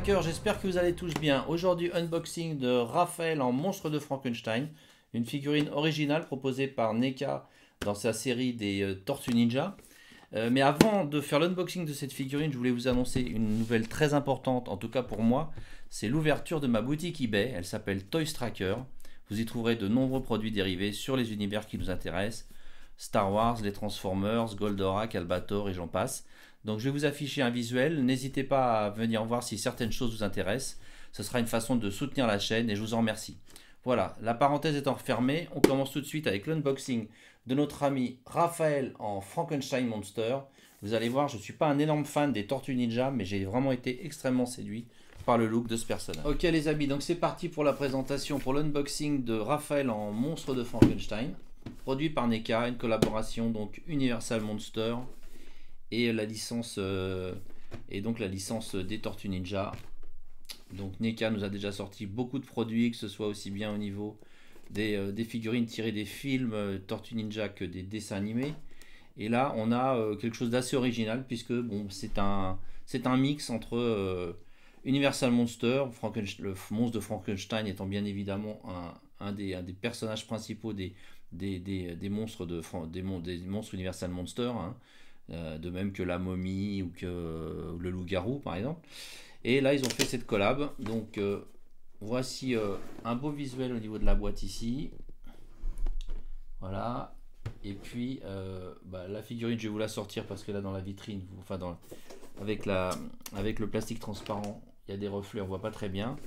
Tracker, j'espère que vous allez tous bien. Aujourd'hui, unboxing de Raphaël en monstre de Frankenstein, une figurine originale proposée par NECA dans sa série des Tortues Ninja. Mais avant de faire l'unboxing de cette figurine, je voulais vous annoncer une nouvelle très importante, en tout cas pour moi. C'est l'ouverture de ma boutique eBay, elle s'appelle Toys Tracker. Vous y trouverez de nombreux produits dérivés sur les univers qui nous intéressent. Star Wars, les Transformers, Goldorak, Albator et j'en passe. Donc je vais vous afficher un visuel, n'hésitez pas à venir voir si certaines choses vous intéressent. Ce sera une façon de soutenir la chaîne et je vous en remercie. Voilà, la parenthèse étant refermée, on commence tout de suite avec l'unboxing de notre ami Raphaël en Frankenstein Monster. Vous allez voir, je ne suis pas un énorme fan des Tortues Ninja, mais j'ai vraiment été extrêmement séduit par le look de ce personnage. Ok les amis, donc c'est parti pour la présentation, pour l'unboxing de Raphaël en monstre de Frankenstein. Produit par NECA, une collaboration donc Universal Monster et la licence des Tortues Ninja. Donc NECA nous a déjà sorti beaucoup de produits, que ce soit aussi bien au niveau des figurines tirées des films Tortues Ninja que des dessins animés. Et là on a quelque chose d'assez original puisque bon, c'est un mix entre Universal Monster, le monstre de Frankenstein étant bien évidemment un des personnages principaux des monstres des monstres Universal Monster, hein. De même que la momie ou que le loup-garou par exemple. Et là ils ont fait cette collab, donc voici un beau visuel au niveau de la boîte ici, voilà. Et puis la figurine, je vais vous la sortir parce que là dans la vitrine, enfin avec le plastique transparent, il y a des reflets, on voit pas très bien.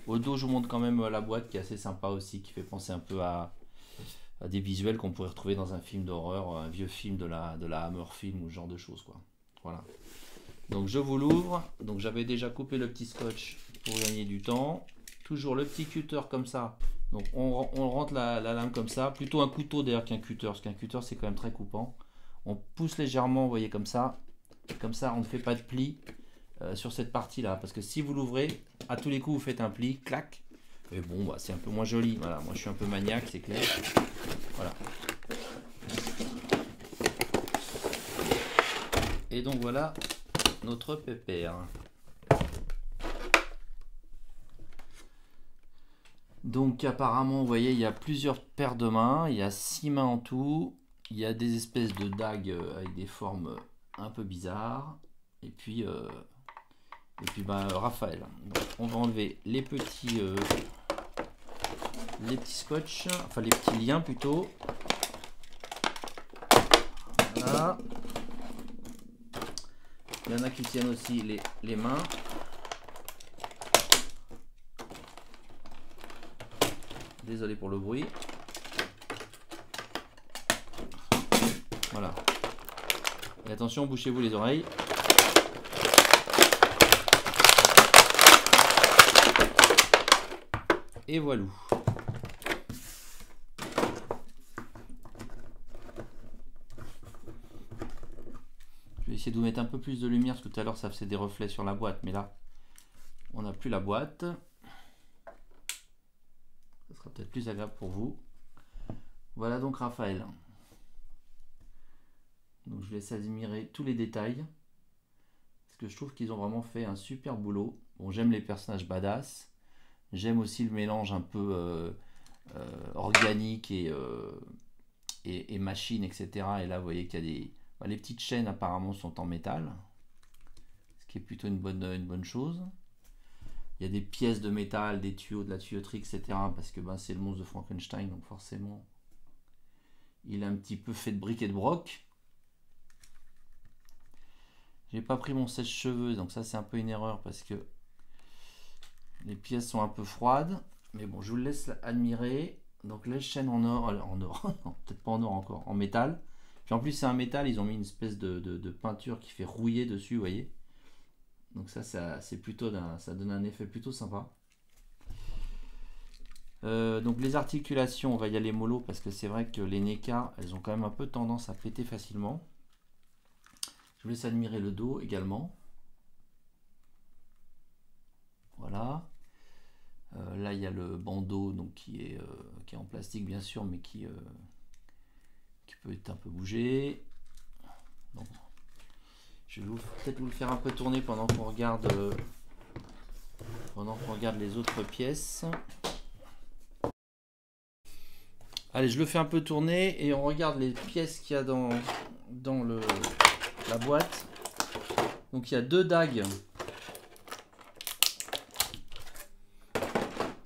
Au dos je vous montre quand même la boîte qui est assez sympa aussi, qui fait penser un peu à des visuels qu'on pourrait retrouver dans un film d'horreur, un vieux film de la Hammer Film ou ce genre de choses quoi. Voilà. Donc je vous l'ouvre. Donc j'avais déjà coupé le petit scotch pour gagner du temps. Toujours le petit cutter comme ça. Donc on rentre la lame comme ça. Plutôt un couteau d'ailleurs qu'un cutter, parce qu'un cutter c'est quand même très coupant. On pousse légèrement, vous voyez comme ça. Comme ça on ne fait pas de pli sur cette partie là. Parce que si vous l'ouvrez, à tous les coups vous faites un pli, clac. Et bon, bah, c'est un peu moins joli. Voilà, moi je suis un peu maniaque, c'est clair. Voilà. Et donc voilà notre pépère. Donc apparemment, vous voyez, il y a plusieurs paires de mains. Il y a 6 mains en tout. Il y a des espèces de dagues avec des formes un peu bizarres. Et puis Raphaël. Donc, on va enlever les petits scotch, enfin les petits liens plutôt. Voilà. Il y en a qui tiennent aussi les mains. Désolé pour le bruit. Voilà. Et attention, bouchez-vous les oreilles. Et voilà. Je vais essayer de vous mettre un peu plus de lumière parce que tout à l'heure ça faisait des reflets sur la boîte, mais là on n'a plus la boîte. Ça sera peut-être plus agréable pour vous. Voilà donc Raphaël. Donc je laisse admirer tous les détails parce que je trouve qu'ils ont vraiment fait un super boulot. Bon, j'aime les personnages badass. J'aime aussi le mélange un peu organique et machine, etc. Et là vous voyez qu'il y a des... les petites chaînes apparemment sont en métal, ce qui est plutôt une bonne chose. Il y a des pièces de métal, des tuyaux, de la tuyauterie, etc. Parce que c'est le monstre de Frankenstein, donc forcément il est un petit peu fait de briques et de broc. J'ai pas pris mon sèche-cheveux, donc ça c'est un peu une erreur parce que les pièces sont un peu froides. Mais bon, je vous laisse admirer. Donc les chaînes en or, non, peut-être pas en or encore, en métal. Puis en plus c'est un métal, ils ont mis une espèce de peinture qui fait rouiller dessus, vous voyez. Donc ça c'est plutôt ça donne un effet plutôt sympa. Donc les articulations, on va y aller mollo parce que c'est vrai que les NECA, elles ont quand même un peu tendance à péter facilement. Je vous laisse admirer le dos également. Voilà. Là il y a le bandeau donc, qui est en plastique bien sûr, mais qui peut être un peu bougé. Donc, je vais peut-être vous le faire un peu tourner pendant qu'on regarde Pendant qu'on regarde les autres pièces. Allez, je le fais un peu tourner et on regarde les pièces qu'il y a dans la boîte. Donc il y a 2 dagues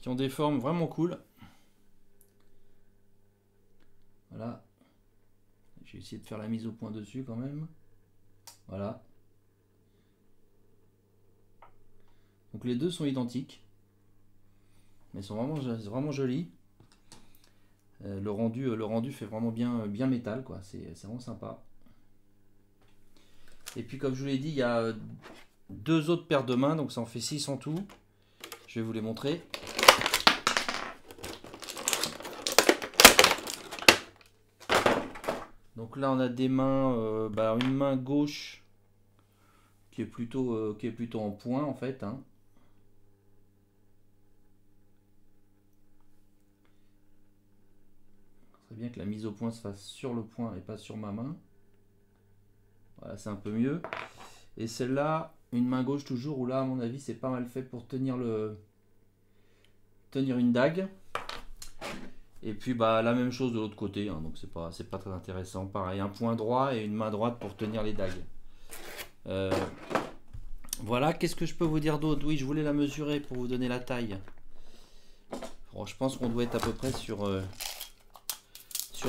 qui ont des formes vraiment cool. Voilà. J'ai essayé de faire la mise au point dessus quand même. Voilà. Donc les deux sont identiques. Mais sont vraiment jolis. Le rendu fait vraiment bien métal, quoi. C'est vraiment sympa. Et puis comme je vous l'ai dit, il y a 2 autres paires de mains, donc ça en fait 6 en tout. Je vais vous les montrer. Donc là on a des mains, une main gauche qui est plutôt en point en fait, hein. C'est bien que la mise au point se fasse sur le point et pas sur ma main. Voilà, c'est un peu mieux. Et celle-là, une main gauche toujours, où là à mon avis c'est pas mal fait pour tenir une dague. Et puis la même chose de l'autre côté, hein, donc c'est pas très intéressant. Pareil, un point droit et une main droite pour tenir les dagues. Voilà, qu'est-ce que je peux vous dire d'autre? Oui, je voulais la mesurer pour vous donner la taille. Bon, je pense qu'on doit être à peu près sur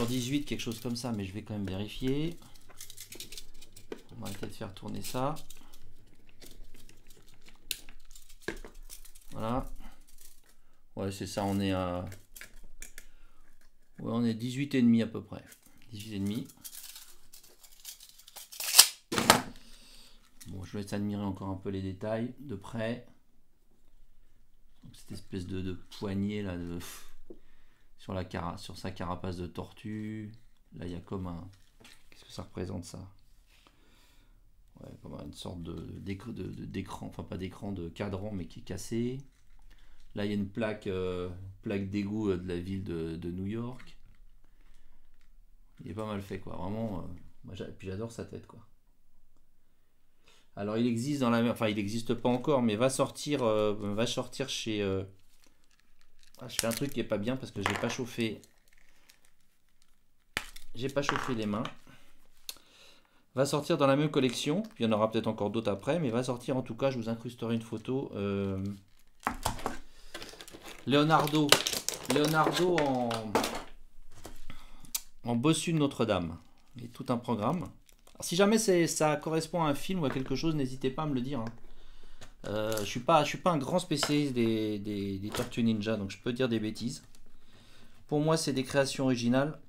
18, quelque chose comme ça, mais je vais quand même vérifier. On va peut-être faire tourner ça. Voilà. Ouais, c'est ça, on est à... Ouais, on est 18,5 à peu près. 18,5. Bon, je laisse admirer encore un peu les détails de près. Donc, cette espèce de poignée là sur sa carapace de tortue. Là, il y a comme un... Qu'est-ce que ça représente ça? Ouais, comme une sorte d'écran, enfin pas d'écran, de cadran, mais qui est cassé. Là, il y a une plaque d'égout de la ville de New York. Il est pas mal fait, quoi. Vraiment, puis j'adore sa tête, quoi. Alors, il existe enfin, il n'existe pas encore, mais va sortir chez... je fais un truc qui est pas bien parce que j'ai pas chauffé les mains. Va sortir dans la même collection. Puis il y en aura peut-être encore d'autres après, mais va sortir en tout cas. Je vous incrusterai une photo. Leonardo en bossu de Notre-Dame. Et tout un programme. Alors, si jamais ça correspond à un film ou à quelque chose, n'hésitez pas à me le dire, hein. Je suis pas un grand spécialiste des Tortues Ninja, donc je peux dire des bêtises. Pour moi, c'est des créations originales.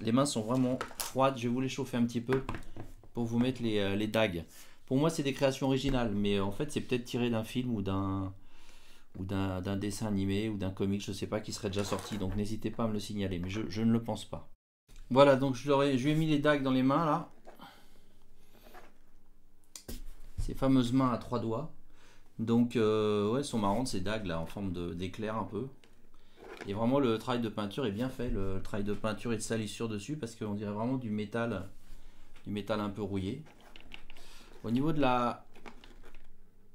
Les mains sont vraiment froides. Je vais vous les chauffer un petit peu pour vous mettre les dagues. Pour moi, c'est des créations originales, mais en fait, c'est peut-être tiré d'un film ou d'un dessin animé ou d'un comic, je sais pas, qui serait déjà sorti. Donc n'hésitez pas à me le signaler, mais je ne le pense pas. Voilà, donc je lui ai mis les dagues dans les mains là. Ces fameuses mains à 3 doigts. Donc ouais, sont marrantes ces dagues là en forme d'éclair un peu. Et vraiment le travail de peinture est bien fait, le travail de peinture et de salissure dessus, parce qu'on dirait vraiment du métal un peu rouillé. Au niveau de la...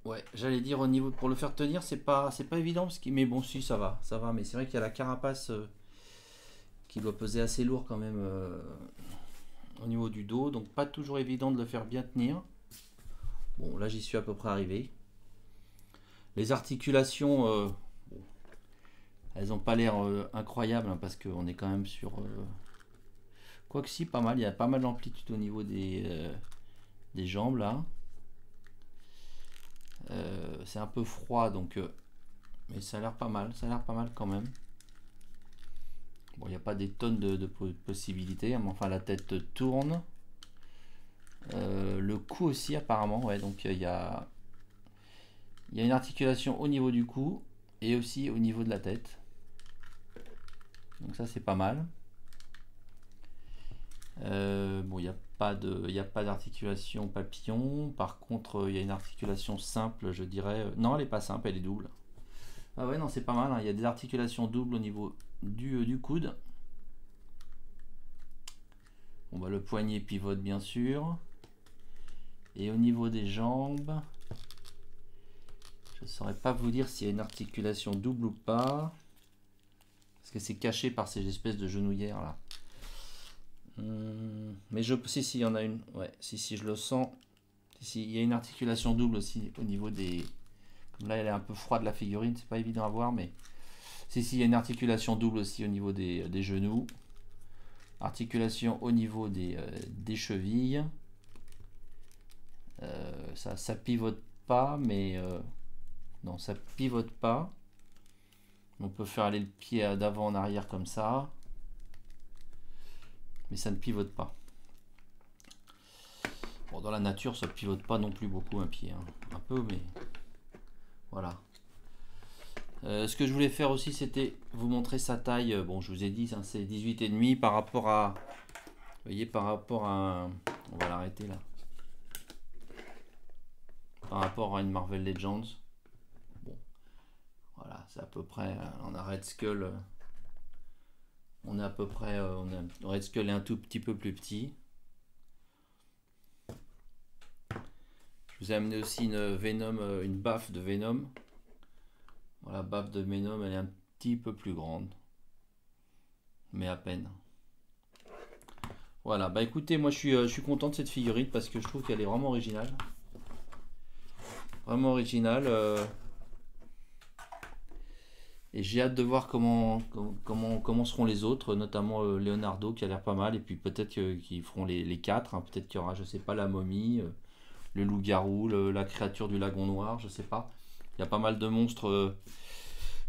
Ouais, j'allais dire au niveau... Pour le faire tenir, c'est pas évident, mais bon, si, ça va. Mais c'est vrai qu'il y a la carapace qui doit peser assez lourd quand même au niveau du dos, donc pas toujours évident de le faire bien tenir. Bon, là j'y suis à peu près arrivé. Les articulations, elles n'ont pas l'air incroyables, hein, parce qu'on est quand même sur... Quoique si, pas mal. Il y a pas mal d'amplitude au niveau des jambes là. C'est un peu froid, donc... mais ça a l'air pas mal. Ça a l'air pas mal quand même. Bon, il n'y a pas des tonnes de possibilités, mais enfin la tête tourne. Le cou aussi apparemment, ouais, donc il y a une articulation au niveau du cou et aussi au niveau de la tête. Donc ça c'est pas mal. Bon, il n'y a pas d'articulation papillon. Par contre, il y a une articulation simple, je dirais. Non, elle n'est pas simple, elle est double. Ah ouais, non, c'est pas mal, hein. Il y a des articulations doubles au niveau du coude. Bon, bah, le poignet pivote bien sûr. Et au niveau des jambes, Je saurais pas vous dire s'il y a une articulation double ou pas. Parce que c'est caché par ces espèces de genouillères là. Mais si, il y en a une. Ouais, si, je le sens. Si, il y a une articulation double aussi au niveau des. Comme là, elle est un peu froide la figurine, c'est pas évident à voir, mais. Si, il y a une articulation double aussi au niveau des genoux. Articulation au niveau des chevilles. Ça pivote pas, mais. Non, ça pivote pas. On peut faire aller le pied d'avant en arrière comme ça. Mais ça ne pivote pas. Bon, dans la nature, ça ne pivote pas non plus beaucoup un pied. Hein. Un peu, mais voilà. Ce que je voulais faire aussi, c'était vous montrer sa taille. Bon, je vous ai dit, hein, c'est 18,5 par rapport à... Vous voyez, par rapport à... On va l'arrêter là. Par rapport à une Marvel Legends. Bon, voilà, c'est à peu près... On a Red Skull... On est à peu près... Red Skull est un tout petit peu plus petit. Je vous ai amené aussi une Venom, une baffe de Venom. Voilà, baffe de Venom, elle est un petit peu plus grande. Mais à peine. Voilà, bah écoutez, moi je suis content de cette figurine parce que je trouve qu'elle est vraiment originale. Vraiment originale. Et j'ai hâte de voir comment seront les autres, notamment Leonardo qui a l'air pas mal. Et puis peut-être qu'ils feront les 4. Hein. Peut-être qu'il y aura, je sais pas, la momie, le loup-garou, la créature du lagon noir, je sais pas. Il y a pas mal de monstres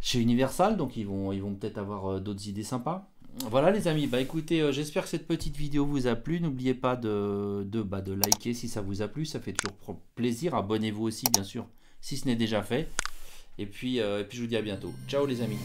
chez Universal, donc ils vont peut-être avoir d'autres idées sympas. Voilà les amis, bah écoutez, j'espère que cette petite vidéo vous a plu. N'oubliez pas de liker si ça vous a plu, ça fait toujours plaisir. Abonnez-vous aussi bien sûr si ce n'est déjà fait. Et puis je vous dis à bientôt. Ciao les amis.